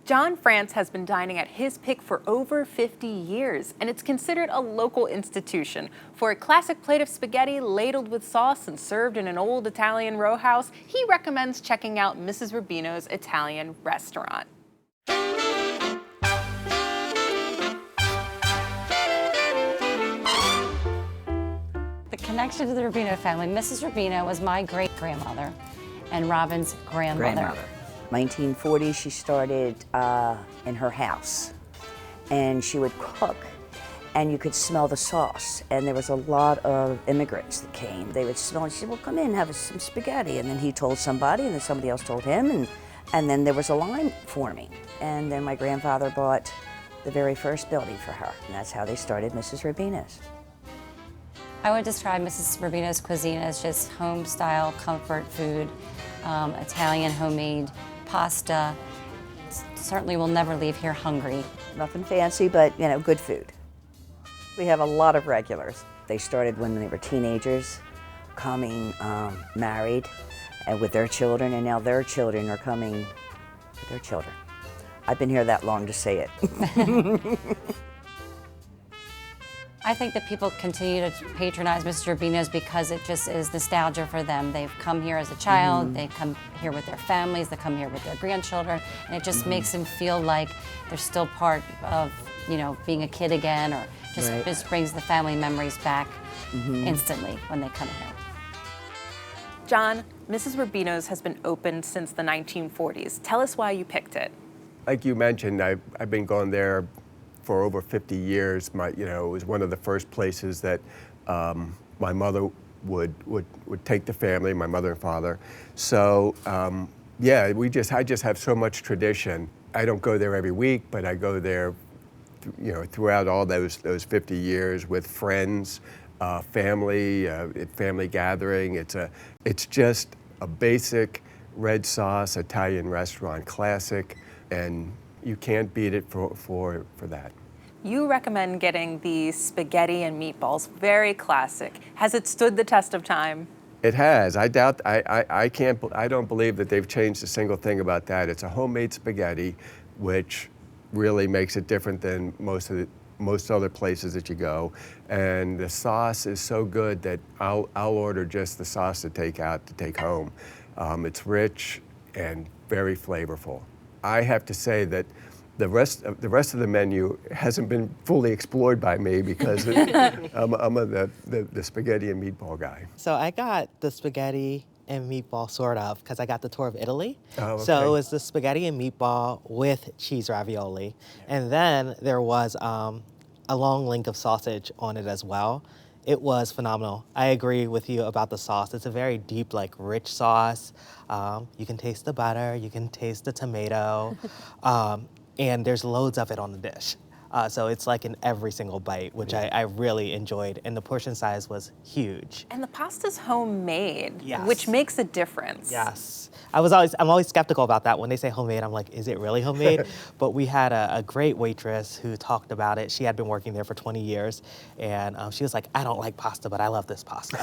John France has been dining at his pick for over 50 years, and it's considered a local institution. For a classic plate of spaghetti ladled with sauce and served in an old Italian row house, he recommends checking out Mrs. Robino's Italian restaurant. The connection to the Robino family, Mrs. Robino was my great-grandmother and Robin's grandmother. 1940, she started in her house, and she would cook, and you could smell the sauce. And there was a lot of immigrants that came. They would smell, and she said, well, come in, have some spaghetti. And then he told somebody, and then somebody else told him, and then there was a line forming. And then my grandfather bought the very first building for her, and that's how they started Mrs. Robino's. I would describe Mrs. Robino's cuisine as just home-style comfort food, Italian homemade pasta. Certainly will never leave here hungry. Nothing fancy, but good food. We have a lot of regulars. They started when they were teenagers, coming married and with their children, and now their children are coming with their children. I've been here that long to say it. I think that people continue to patronize Mrs. Robino's because it just is nostalgia for them. They've come here as a child, they come here with their families, they come here with their grandchildren, and it just makes them feel like they're still part of, being a kid again, or just brings the family memories back instantly when they come here. John, Mrs. Robino's has been open since the 1940s. Tell us why you picked it. Like you mentioned, I've been going there for over 50 years. It was one of the first places that my mother would take the family, my mother and father. So yeah, I just have so much tradition. I don't go there every week, but I go there, throughout all those 50 years with friends, family gathering. It's just a basic red sauce Italian restaurant, classic, and you can't beat it for that. You recommend getting the spaghetti and meatballs, very classic. Has it stood the test of time? It has. I don't believe that they've changed a single thing about that. It's a homemade spaghetti, which really makes it different than most other places that you go. And the sauce is so good that I'll order just the sauce to take home. It's rich and very flavorful. I have to say that the rest of the menu hasn't been fully explored by me because I'm the spaghetti and meatball guy. So I got the spaghetti and meatball sort of because I got the tour of Italy. Oh, okay. So it was the spaghetti and meatball with cheese ravioli. And then there was a long link of sausage on it as well. It was phenomenal. I agree with you about the sauce. It's a very deep, rich sauce. You can taste the butter, you can taste the tomato, and there's loads of it on the dish. So it's in every single bite, which I really enjoyed, and the portion size was huge. And the pasta's homemade, Yes. which makes a difference. Yes. I'm always skeptical about that. When they say homemade, I'm like, is it really homemade? But we had a great waitress who talked about it. She had been working there for 20 years, and she was like, I don't like pasta, but I love this pasta.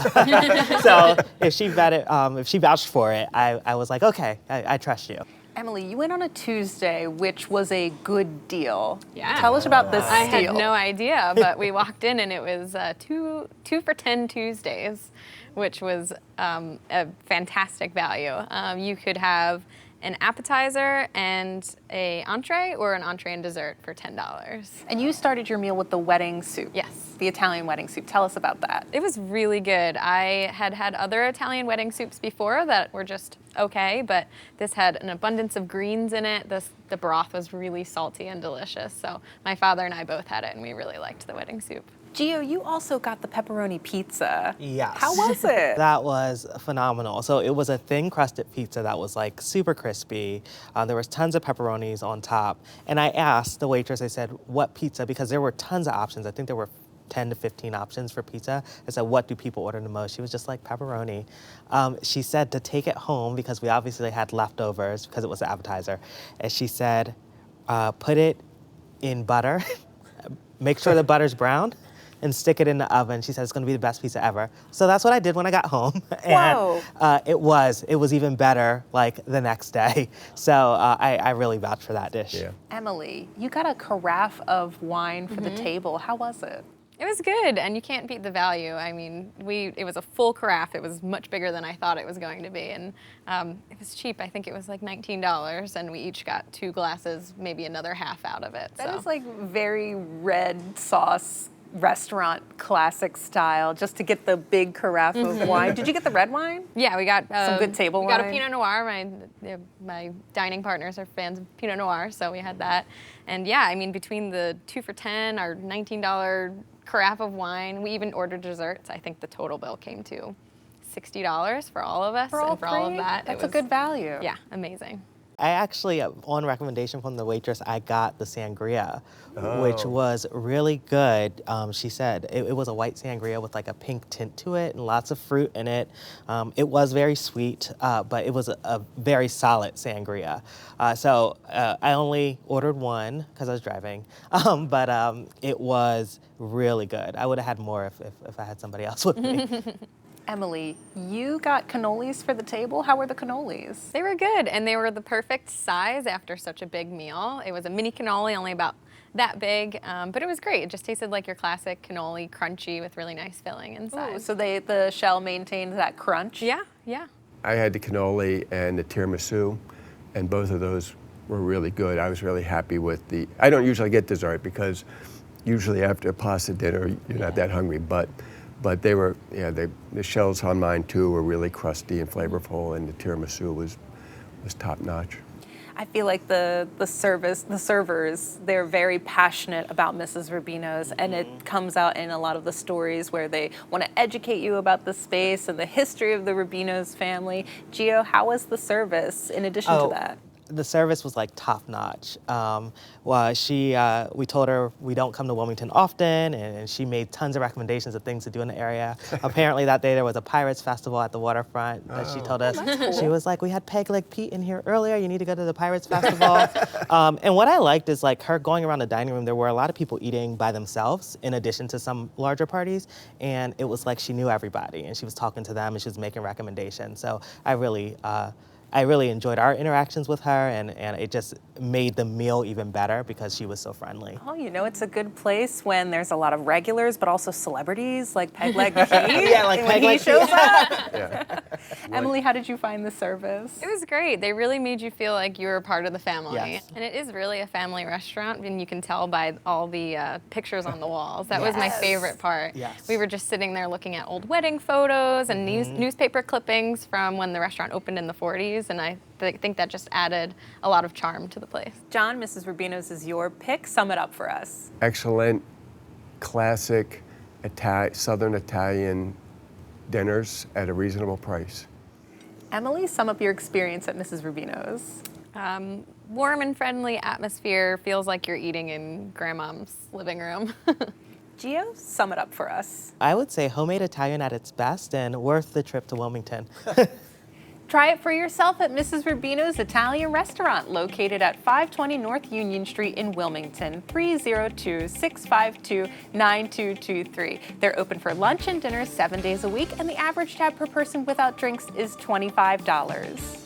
So if she vouched for it, I was like, okay, I trust you. Emily, you went on a Tuesday, which was a good deal. Yeah. Tell us about this I deal. had no idea, but we walked in and it was two for 10 Tuesdays, which was a fantastic value. You could have an appetizer and an entree, or an entree and dessert for $10. And you started your meal with the wedding soup. Yes. The Italian wedding soup. Tell us about that. It was really good. I had had other Italian wedding soups before that were just okay, but this had an abundance of greens in it. The broth was really salty and delicious. So my father and I both had it, and we really liked the wedding soup. Geo, you also got the pepperoni pizza. Yes. How was it? That was phenomenal. So it was a thin crusted pizza that was super crispy. There was tons of pepperonis on top. And I asked the waitress, I said, what pizza? Because there were tons of options. I think there were 10 to 15 options for pizza. I said, what do people order the most? She was just like, pepperoni. She said to take it home, because we obviously had leftovers because it was an appetizer. And she said, put it in butter, make sure the butter's browned, and stick it in the oven. She said it's going to be the best pizza ever. So that's what I did when I got home. And Whoa. it was even better like the next day. So I really vouch for that dish. Yeah. Emily, you got a carafe of wine for the table. How was it? It was good, and you can't beat the value. I mean, it was a full carafe. It was much bigger than I thought it was going to be, and it was cheap. I think it was like $19, and we each got 2 glasses, maybe another half out of it. That is like very red sauce restaurant classic style, just to get the big carafe of wine. Did you get the red wine? Yeah, we got Some good table we got a wine. Pinot Noir. My dining partners are fans of Pinot Noir, so we had that. And yeah, I mean, between the 2 for $10, our $19 carafe of wine, we even ordered desserts. I think the total bill came to $60 for all of us, For all and for all of three? that, That's it was a good value. Yeah, amazing. I actually, on recommendation from the waitress, I got the sangria, which was really good. She said it was a white sangria with like a pink tint to it and lots of fruit in it. It was very sweet, but it was a very solid sangria. So I only ordered one because I was driving, but it was really good. I would have had more if I had somebody else with me. Emily, you got cannolis for the table. How were the cannolis? They were good, and they were the perfect size after such a big meal. It was a mini cannoli, only about that big, but it was great. It just tasted like your classic cannoli, crunchy with really nice filling inside. Ooh, so the shell maintained that crunch? Yeah, yeah. I had the cannoli and the tiramisu, and both of those were really good. I was really happy with I don't usually get dessert because usually after a pasta dinner, you're not that hungry, but they were, the shells on mine too were really crusty and flavorful, and the tiramisu was top notch. I feel like the servers, they're very passionate about Mrs. Robino's, and it comes out in a lot of the stories where they want to educate you about the space and the history of the Robino's family. Geo, how was the service in addition to that? The service was like top notch. We told her we don't come to Wilmington often, and she made tons of recommendations of things to do in the area. Apparently that day there was a Pirates Festival at the waterfront that she told us. Cool. She was like, we had Peg Leg Pete in here earlier, you need to go to the Pirates Festival. And what I liked is like her going around the dining room, there were a lot of people eating by themselves in addition to some larger parties, and it was like she knew everybody, and she was talking to them and she was making recommendations. So I really enjoyed our interactions with her, and it just made the meal even better because she was so friendly. Oh, it's a good place when there's a lot of regulars, but also celebrities like Peg Leg Pete. Yeah, like when Peg he Leg shows Pete. up. Yeah. Emily, how did you find the service? It was great. They really made you feel like you were part of the family. Yes. And it is really a family restaurant, and you can tell by all the pictures on the walls. That was my Yes. favorite part. Yes. We were just sitting there looking at old wedding photos and newspaper clippings from when the restaurant opened in the 40s, and I think that just added a lot of charm to the place. John, Mrs. Robino's is your pick. Sum it up for us. Excellent, classic Southern Italian dinners at a reasonable price. Emily, sum up your experience at Mrs. Robino's. Warm and friendly atmosphere, feels like you're eating in grandmom's living room. Geo, sum it up for us. I would say homemade Italian at its best and worth the trip to Wilmington. Try it for yourself at Mrs. Robino's Italian Restaurant, located at 520 North Union Street in Wilmington, 302-652-9223. They're open for lunch and dinner 7 days a week, and the average tab per person without drinks is $25.